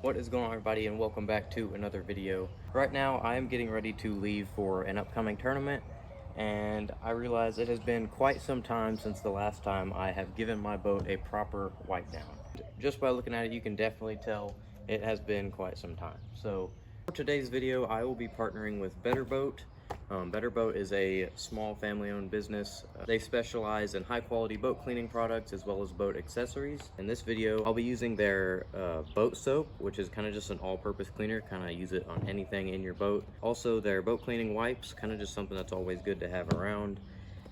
What is going on, everybody, and welcome back to another video. Right now I am getting ready to leave for an upcoming tournament, and I realize it has been quite some time since the last time I have given my boat a proper wipe down. Just by looking at it, you can definitely tell it has been quite some time. So for today's video, I will be partnering with Better Boat. Better Boat is a small family-owned business. They specialize in high-quality boat cleaning products as well as boat accessories. In this video, I'll be using their boat soap, which is kind of just an all-purpose cleaner. Kind of use it on anything in your boat. Also, their boat cleaning wipes, kind of just something that's always good to have around.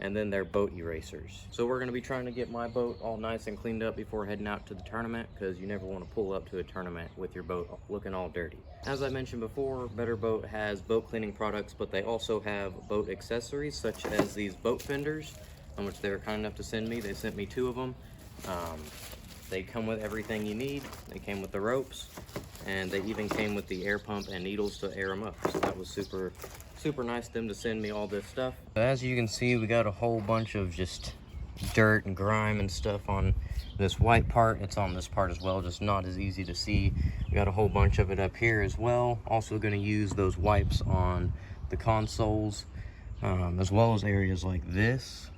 And then their boat erasers. So we're going to be trying to get my boat all nice and cleaned up before heading out to the tournament, because you never want to pull up to a tournament with your boat looking all dirty. As I mentioned before, Better Boat has boat cleaning products, but they also have boat accessories such as these boat fenders, which they were kind enough to send me. They sent me 2 of them. They come with everything you need. They came with the ropes, and they even came with the air pump and needles to air them up. So that was super nice of them to send me all this stuff. As you can see, we got a whole bunch of just dirt and grime and stuff on this white part. It's on this part as well, just not as easy to see. We got a whole bunch of it up here as well. Also going to use those wipes on the consoles, as well as areas like this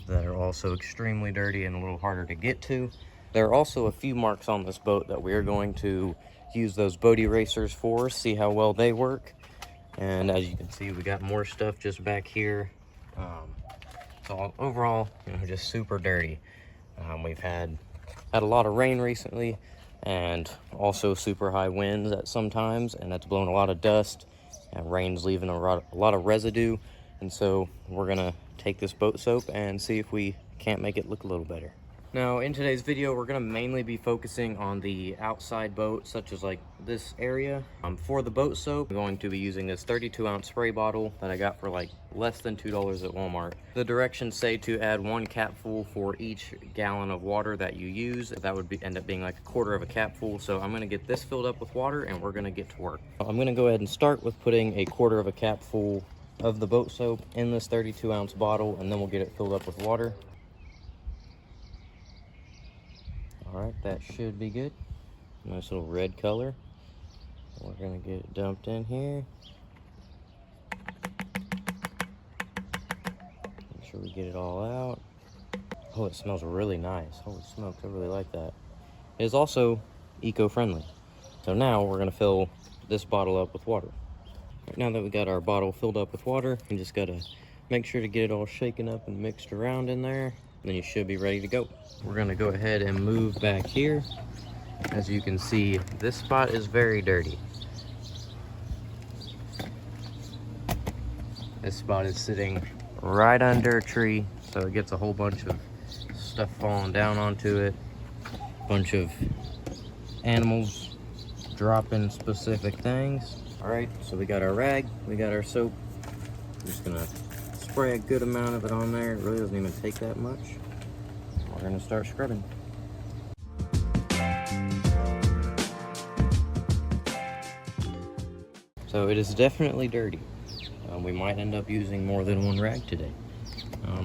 that are also extremely dirty and a little harder to get to. There are also a few marks on this boat that we're going to use those boat erasers for, see how well they work. And as you can see, we got more stuff just back here. So overall, just super dirty. We've had a lot of rain recently, and also super high winds at some times, and that's blowing a lot of dust, and rain's leaving a lot of residue. And so we're gonna take this boat soap and see if we can't make it look a little better. Now, in today's video, we're going to mainly be focusing on the outside boat, such as like this area. For the boat soap, I'm going to be using this 32-ounce spray bottle that I got for like less than $2 at Walmart. The directions say to add 1 capful for each gallon of water that you use. That would end up being like a 1/4 of a capful. So I'm going to get this filled up with water, and we're going to get to work. I'm going to go ahead and start with putting a 1/4 of a capful of the boat soap in this 32-ounce bottle, and then we'll get it filled up with water. All right, that should be good. Nice little red color. We're gonna get it dumped in here. Make sure we get it all out. Oh, it smells really nice. Holy smokes, I really like that. It is also eco-friendly. So now we're gonna fill this bottle up with water. Right, now that we got our bottle filled up with water, you just gotta make sure to get it all shaken up and mixed around in there. Then you should be ready to go. We're gonna go ahead and move back here. As you can see, this spot is very dirty. This spot is sitting right under a tree, so it gets a whole bunch of stuff falling down onto it. Bunch of animals dropping specific things. All right, so we got our rag, we got our soap. I'm just gonna spray a good amount of it on there. It really doesn't even take that much. We're gonna start scrubbing. So it is definitely dirty. We might end up using more than 1 rag today.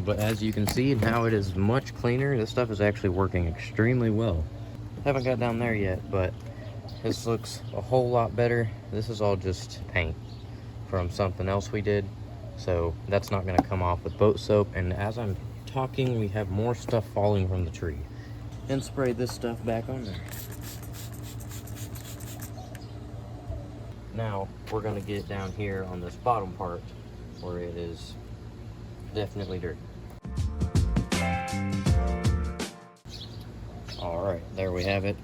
But as you can see, now it is much cleaner. This stuff is actually working extremely well. Haven't got down there yet, but this looks a whole lot better. This is all just paint from something else we did. So that's not gonna come off with boat soap. And as I'm talking, we have more stuff falling from the tree. And spray this stuff back on there. Now we're gonna get down here on this bottom part where it is definitely dirty. All right, there we have it.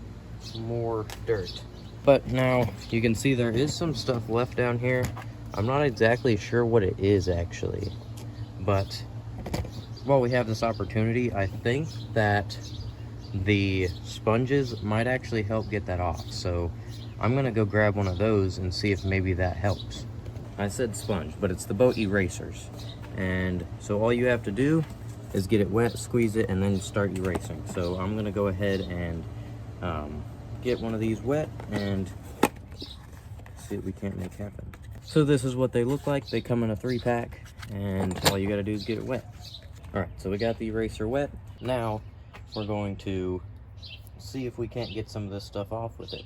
More dirt. But now you can see there is some stuff left down here. I'm not exactly sure what it is actually, but while we have this opportunity, I think that the sponges might actually help get that off. So I'm gonna go grab one of those and see if maybe that helps. I said sponge, but it's the boat erasers. And so all you have to do is get it wet, squeeze it, and then start erasing. So I'm gonna go ahead and get one of these wet and see what we can't make happen. So this is what they look like. They come in a 3-pack, and all you gotta do is get it wet. All right, so we got the eraser wet. Now we're going to see if we can't get some of this stuff off with it.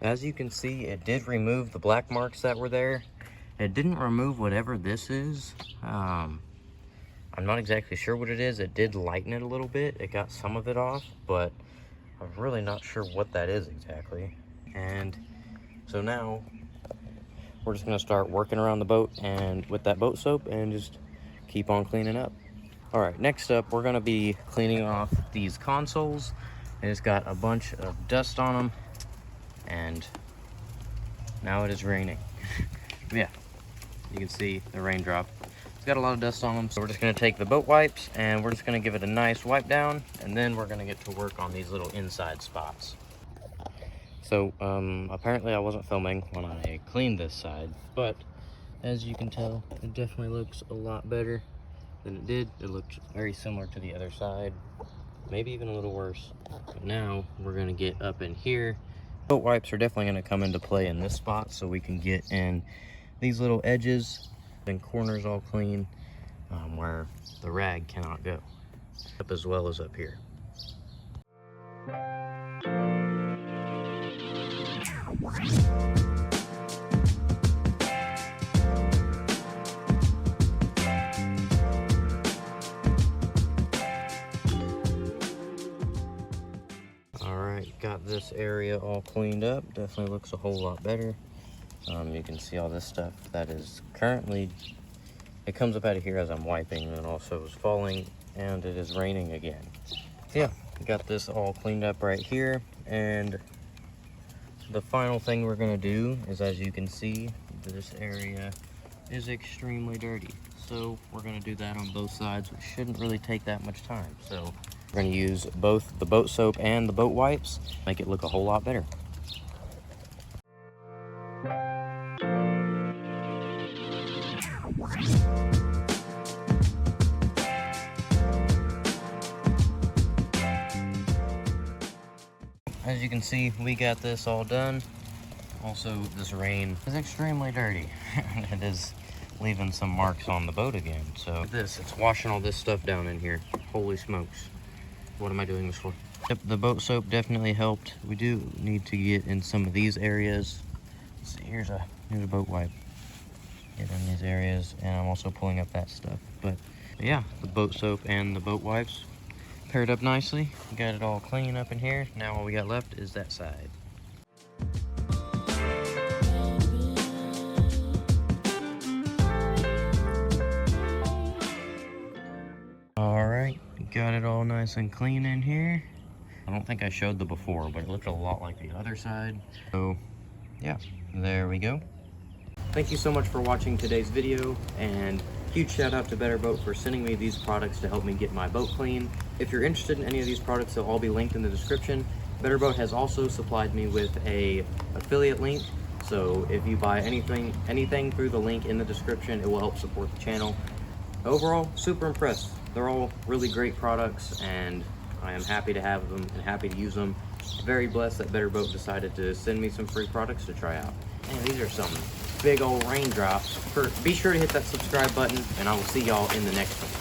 as you can see, it did remove the black marks that were there. It didn't remove whatever this is. I'm not exactly sure what it is. It did lighten it a little bit. It got some of it off, but I'm really not sure what that is exactly. And so now we're just gonna start working around the boat and with that boat soap and just keep on cleaning up. All right, next up, we're gonna be cleaning off these consoles. It's got a bunch of dust on them, and now it is raining. Yeah, you can see the raindrop. It's got a lot of dust on them, so we're just gonna take the boat wipes and we're just gonna give it a nice wipe down, and then we're gonna get to work on these little inside spots. So apparently I wasn't filming when I cleaned this side, but as you can tell, it definitely looks a lot better than it did. It looked very similar to the other side, maybe even a little worse. But now we're gonna get up in here. Boat wipes are definitely gonna come into play in this spot, so we can get in these little edges and corners all clean, where the rag cannot go, up as well as up here. Alright, got this area all cleaned up. Definitely looks a whole lot better. You can see all this stuff that is currently, it comes up out of here as I'm wiping, and also is falling, and it is raining again. Yeah, got this all cleaned up right here, and the final thing we're gonna do is, as you can see, this area is extremely dirty. So we're gonna do that on both sides, which shouldn't really take that much time. So we're gonna use both the boat soap and the boat wipes, make it look a whole lot better. As you can see, we got this all done. Also, this rain is extremely dirty. It is leaving some marks on the boat again. So it's washing all this stuff down in here. Holy smokes. What am I doing this for? Yep, the boat soap definitely helped. We do need to get in some of these areas. Let's see, here's a boat wipe. Get in these areas, and I'm also pulling up that stuff. But yeah, the boat soap and the boat wipes paired up nicely. Got it all clean up in here. Now all we got left is that side. Alright, got it all nice and clean in here. I don't think I showed the before, but it looked a lot like the other side. So yeah, there we go. Thank you so much for watching today's video, and huge shout out to Better Boat for sending me these products to help me get my boat clean. If you're interested in any of these products, they'll all be linked in the description. Better Boat has also supplied me with a affiliate link, so if you buy anything through the link in the description, it will help support the channel. Overall, super impressed. They're all really great products, and I am happy to have them and happy to use them. Very blessed that Better Boat decided to send me some free products to try out. Man, these are some big old raindrops. Be sure to hit that subscribe button, and I will see y'all in the next one.